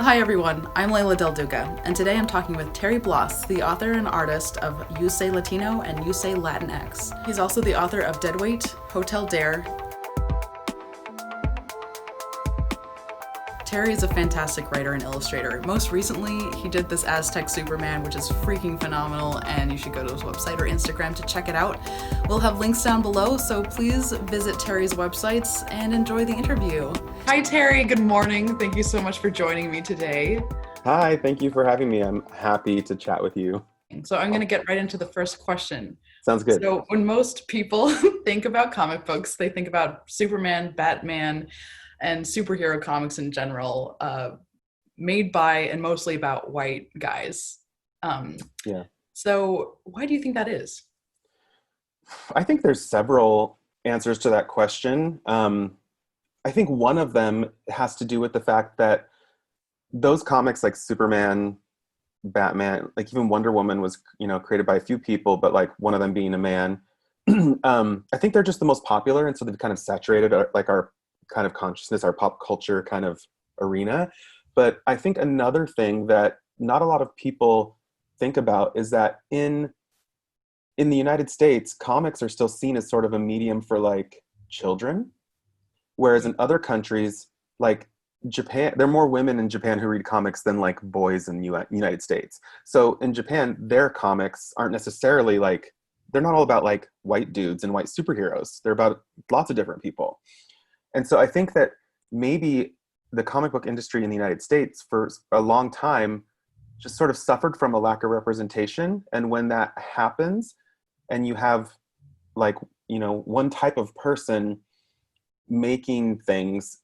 Hi everyone, I'm Leila Del Duca, and today I'm talking with Terry Blas, the author and artist of Say Latino and Say LatinX. He's also the author of Deadweight, Hotel Dare. Terry is a fantastic writer and illustrator. Most recently, he did this Aztec Superman, which is freaking phenomenal, and you should go to his website or Instagram to check it out. We'll have links down below, so please visit Terry's websites and enjoy the interview. Hi Terry, good morning. Thank you so much for joining me today. Hi, thank you for having me. I'm happy to chat with you. So I'm going to get right into the first question. Sounds good. So when most people think about comic books, they think about Superman, Batman, and superhero comics in general, made by and mostly about white guys. Yeah. So why do you think that is? I think there's several answers to that question. I think one of them has to do with the fact that those comics like Superman, Batman, like even Wonder Woman was, created by a few people, but like one of them being a man. I think they're just the most popular, and so they've kind of saturated our kind of consciousness, our pop culture kind of arena. But I think another thing that not a lot of people think about is that in the United States, comics are still seen as sort of a medium for like children, whereas in other countries, like Japan, there are more women in Japan who read comics than like boys in United States. So in Japan, their comics aren't necessarily like, they're not all about like white dudes and white superheroes. They're about lots of different people. And so I think that maybe the comic book industry in the United States for a long time just sort of suffered from a lack of representation. And when that happens and you have like, one type of person making things,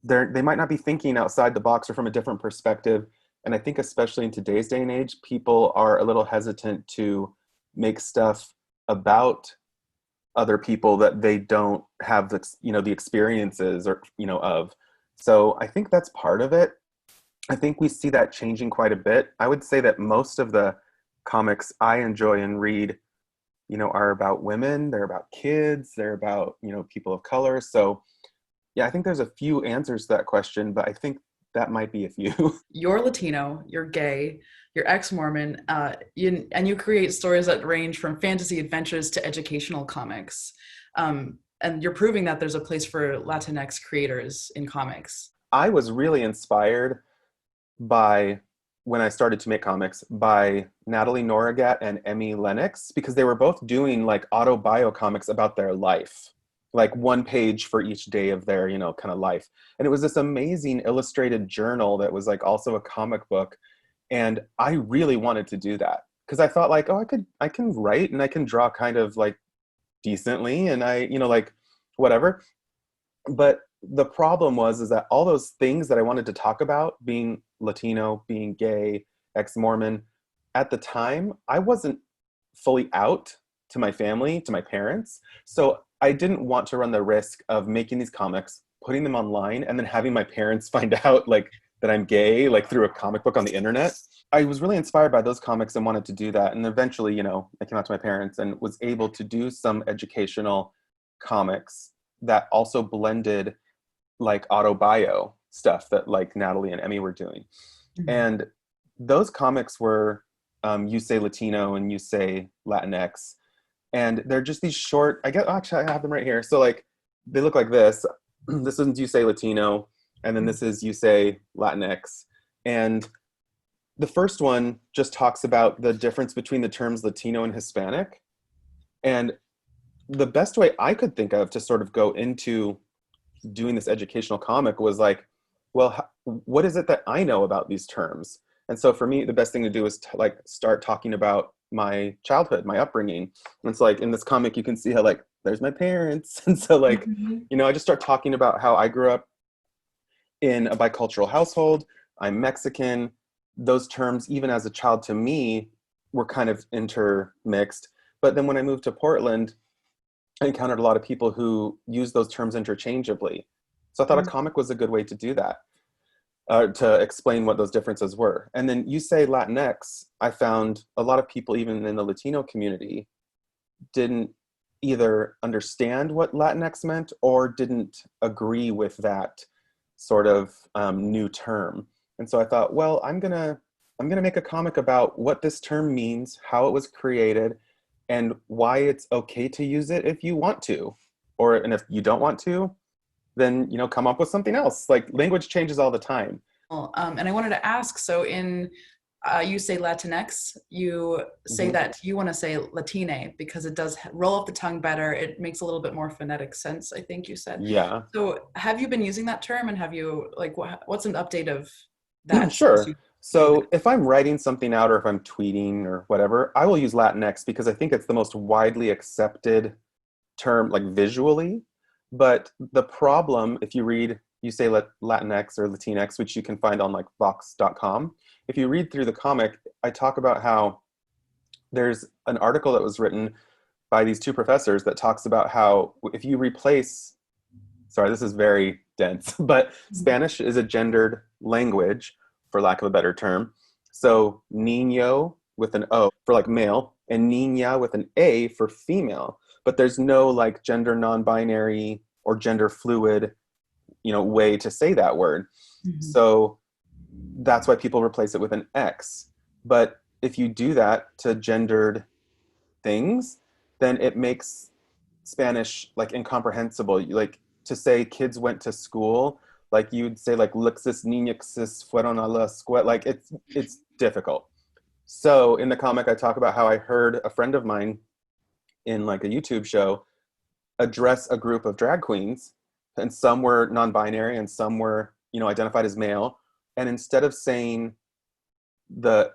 they might not be thinking outside the box or from a different perspective. And I think especially in today's day and age, people are a little hesitant to make stuff about other people that they don't have the experiences or of. So I think that's part of it. I think we see that changing quite a bit. I would say that most of the comics I enjoy and read are about women, they're about kids, they're about people of color. So yeah, I think there's a few answers to that question, but I think that might be a few. You're Latino, you're gay, you're ex-Mormon, and you create stories that range from fantasy adventures to educational comics. And you're proving that there's a place for Latinx creators in comics. I was really inspired by, when I started to make comics, by Natalie Noragat and Emmy Lennox, because they were both doing like autobio comics about their life, like one page for each day of their, kind of life. And it was this amazing illustrated journal that was like also a comic book. And I really wanted to do that because I thought like, oh, I can write and I can draw kind of like decently and I, like whatever. But the problem is that all those things that I wanted to talk about, being Latino, being gay, ex-Mormon, at the time, I wasn't fully out to my family, to my parents. So I didn't want to run the risk of making these comics, putting them online, and then having my parents find out like that I'm gay, like through a comic book on the internet. I was really inspired by those comics and wanted to do that. And eventually, I came out to my parents and was able to do some educational comics that also blended like autobio stuff that like Natalie and Emmy were doing. Mm-hmm. And those comics were You Say Latino and You Say LatinX. And they're just these short, actually I have them right here. So like, they look like this. This is You Say Latino, and then this is You Say LatinX. And the first one just talks about the difference between the terms Latino and Hispanic. And the best way I could think of to sort of go into doing this educational comic was like, well, what is it that I know about these terms? And so for me, the best thing to do is to like start talking about my childhood, my upbringing. And it's like in this comic, you can see how like, there's my parents. And so like, I just start talking about how I grew up in a bicultural household. I'm Mexican. Those terms, even as a child to me, were kind of intermixed. But then when I moved to Portland, I encountered a lot of people who use those terms interchangeably. So I thought a comic was a good way to do that, to explain what those differences were. And then You Say Latinx, I found a lot of people, even in the Latino community, didn't either understand what Latinx meant or didn't agree with that sort of new term. And so I thought, well, I'm gonna make a comic about what this term means, how it was created, and why it's okay to use it if you want to. And if you don't want to, then come up with something else. Like language changes all the time. And I wanted to ask, so in you say Latinx, you say Hmm. that you want to say Latine because it does roll off the tongue better. It makes a little bit more phonetic sense, I think you said. Yeah. So have you been using that term, and have you like what's an update of that since Sure. you using So if I'm writing something out or if I'm tweeting or whatever, I will use Latinx because I think it's the most widely accepted term, like visually. But the problem, if you read, you say Latinx or Latinx, which you can find on like Vox.com. If you read through the comic, I talk about how there's an article that was written by these two professors that talks about how if you replace, sorry, this is very dense, but it? Spanish is a gendered language, for lack of a better term. So niño with an O for like male, and niña with an A for female. But there's no like gender non-binary or gender fluid, way to say that word. Mhm. So that's why people replace it with an X. But if you do that to gendered things, then it makes Spanish like incomprehensible. Like to say kids went to school, like you'd say like "Luxus niños fueron a la escuela." Like it's difficult. So in the comic, I talk about how I heard a friend of mine in like a YouTube show address a group of drag queens, and some were non-binary and some were identified as male. And instead of saying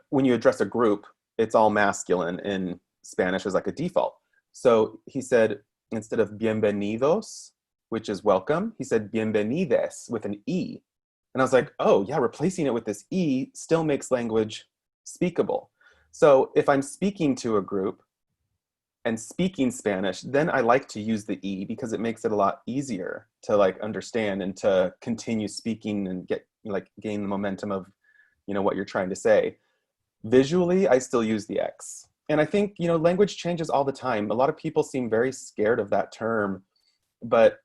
when you address a group, it's all masculine in Spanish as like a default. So he said instead of bienvenidos, which is welcome, he said bienvenides with an E. And I was like, oh yeah, replacing it with this E still makes language speakable. So if I'm speaking to a group and speaking Spanish, then I like to use the E because it makes it a lot easier to like understand and to continue speaking and gain the momentum of what you're trying to say. Visually, I still use the X. And I think, language changes all the time. A lot of people seem very scared of that term, but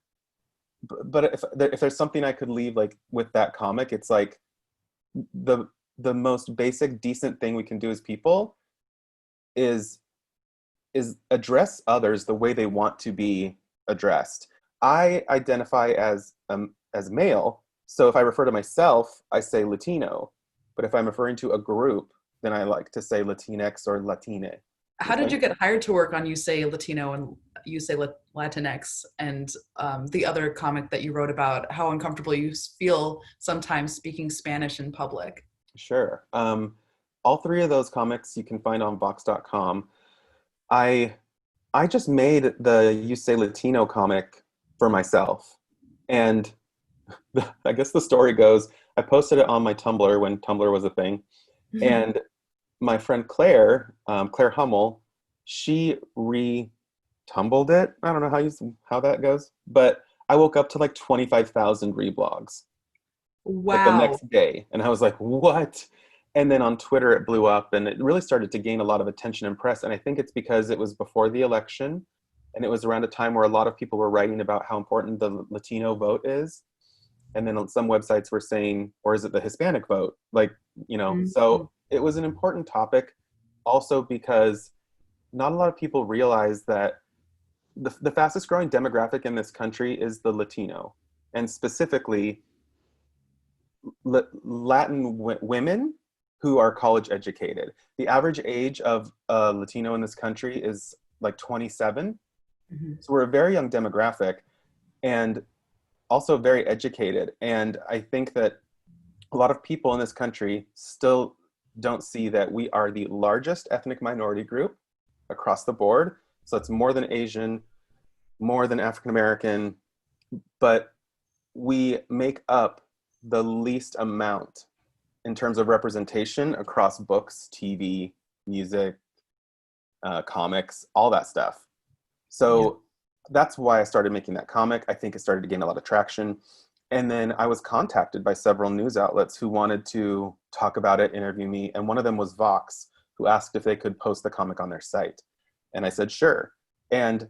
if there's something I could leave like with that comic, it's like the the most basic decent thing we can do as people is address others the way they want to be addressed. I identify as male, so if I refer to myself, I say Latino. But if I'm referring to a group, then I like to say Latinx or Latine. How did you get hired to work on You Say Latino and You Say Latinx and the other comic that you wrote about how uncomfortable you feel sometimes speaking Spanish in public? Sure. All three of those comics you can find on Vox.com. I I just made the You Say Latino comic for myself. And I guess the story goes, I posted it on my Tumblr when Tumblr was a thing. And my friend Claire, Claire Hummel, she re-tumbled it. I don't know how that goes, but I woke up to like 25,000 reblogs like the Wow. next day, and I was like, "What?" And then on Twitter, it blew up, and it really started to gain a lot of attention and press. And I think it's because it was before the election, and it was around a time where a lot of people were writing about how important the Latino vote is. And then on some websites were saying, or is it the Hispanic vote? Like, Mhm. so it was an important topic also because not a lot of people realize that the fastest growing demographic in this country is the Latino, and specifically Latin women who are college educated. The average age of a Latino in this country is like 27. Mhm. So we're a very young demographic and also very educated. And I think that a lot of people in this country still don't see that we are the largest ethnic minority group across the board. So it's more than Asian, more than African American, but we make up the least amount in terms of representation across books, TV, music, comics, all that stuff. Yeah. So that's why I started making that comic. I think it started to gain a lot of traction. And then I was contacted by several news outlets who wanted to talk about it, interview me. And one of them was Vox, who asked if they could post the comic on their site. And I said, sure. And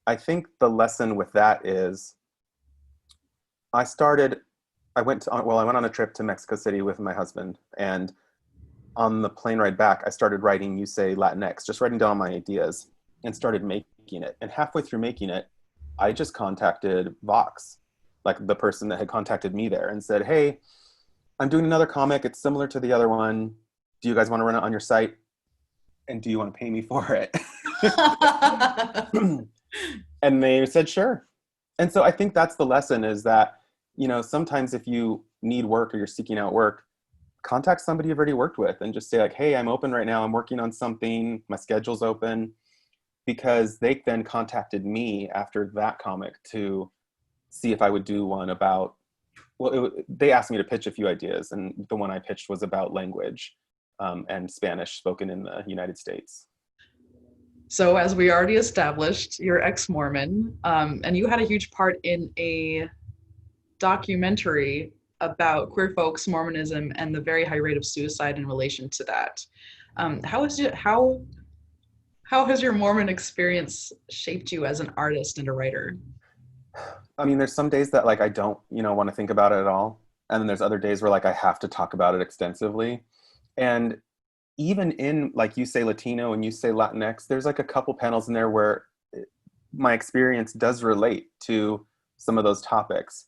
I think the lesson with that is I started I went on a trip to Mexico City with my husband, and on the plane ride back, I started writing You Say LatinX, just writing down my ideas, and started making it. And halfway through making it, I just contacted Vox, like the person that had contacted me there, and said, "Hey, I'm doing another comic. It's similar to the other one. Do you guys want to run it on your site? And do you want to pay me for it?" And they said, "Sure." And so I think that's the lesson, is that, sometimes if you need work or you're seeking out work, contact somebody you've already worked with and just say like, "Hey, I'm open right now. I'm working on something. My schedule's open." Because they then contacted me after that comic to see if I would do one about, they asked me to pitch a few ideas, and the one I pitched was about language and Spanish spoken in the United States. So as we already established, you're ex-Mormon, and you had a huge part in a documentary about queer folks, Mormonism, and the very high rate of suicide in relation to that. How has your Mormon experience shaped you as an artist and a writer? I mean, there's some days that like I don't, want to think about it at all. And then there's other days where like I have to talk about it extensively. And even in like You Say Latino and You Say Latinx, there's like a couple panels in there where my experience does relate to some of those topics.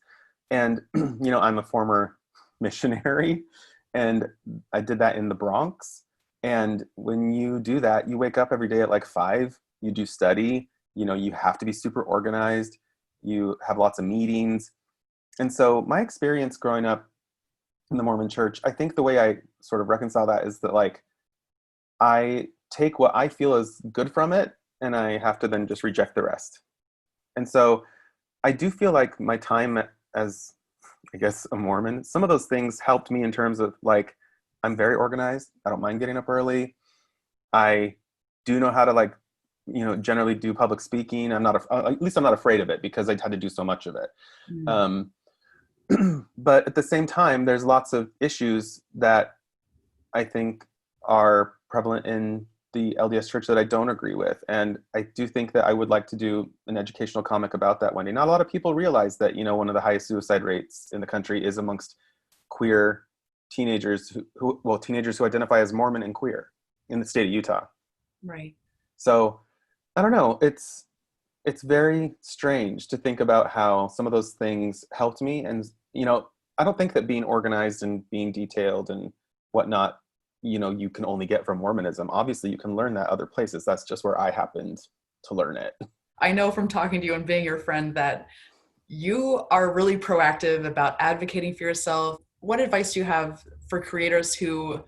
And, I'm a former missionary, and I did that in the Bronx. And when you do that, you wake up every day at like 5, you do study, you have to be super organized, you have lots of meetings. And so my experience growing up in the Mormon church, I think the way I sort of reconcile that is that like, I take what I feel is good from it, and I have to then just reject the rest. And so I do feel like my time as, I guess, a Mormon, some of those things helped me in terms of like, I'm very organized. I don't mind getting up early. I do know how to like, generally do public speaking. At least I'm not afraid of it because I had to do so much of it. Mm. But at the same time, there's lots of issues that I think are prevalent in the LDS church that I don't agree with. And I do think that I would like to do an educational comic about that one day. Not a lot of people realize that, one of the highest suicide rates in the country is amongst queer teenagers teenagers who identify as Mormon and queer in the state of Utah. Right. So I don't know. It's very strange to think about how some of those things helped me. And, I don't think that being organized and being detailed and whatnot, you can only get from Mormonism. Obviously, you can learn that other places. That's just where I happened to learn it. I know from talking to you and being your friend that you are really proactive about advocating for yourself. What advice do you have for creators who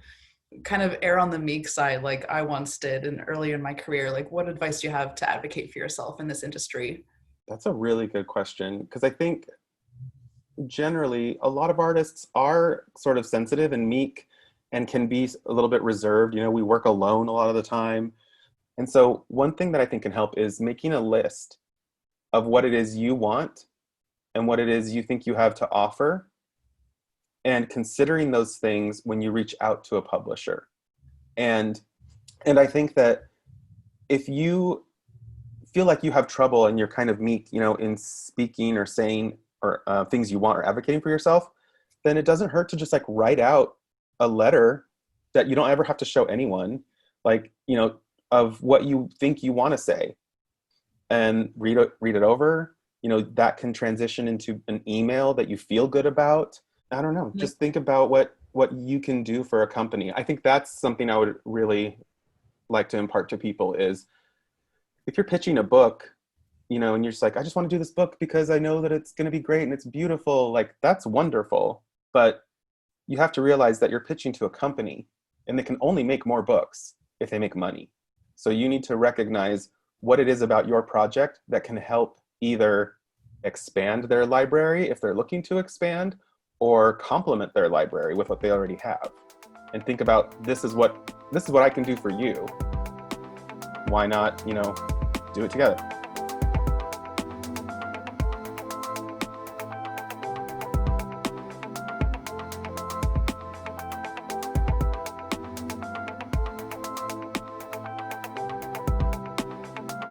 kind of err on the meek side, like I once did and earlier in my career? Like, what advice do you have to advocate for yourself in this industry? That's a really good question, because I think generally a lot of artists are sort of sensitive and meek and can be a little bit reserved. We work alone a lot of the time. And so one thing that I think can help is making a list of what it is you want and what it is you think you have to offer, and considering those things when you reach out to a publisher. And I think that if you feel like you have trouble and you're kind of meek, in speaking or saying or things you want or advocating for yourself, then it doesn't hurt to just like write out a letter that you don't ever have to show anyone, like, of what you think you want to say, and read it over. That can transition into an email that you feel good about. I don't know. Just think about what you can do for a company. I think that's something I would really like to impart to people is, if you're pitching a book, and you're just like, I just want to do this book because I know that it's going to be great and it's beautiful. Like, that's wonderful. But you have to realize that you're pitching to a company, and they can only make more books if they make money. So you need to recognize what it is about your project that can help either expand their library if they're looking to expand, or complement their library with what they already have. And think about, this is what I can do for you. Why not, do it together?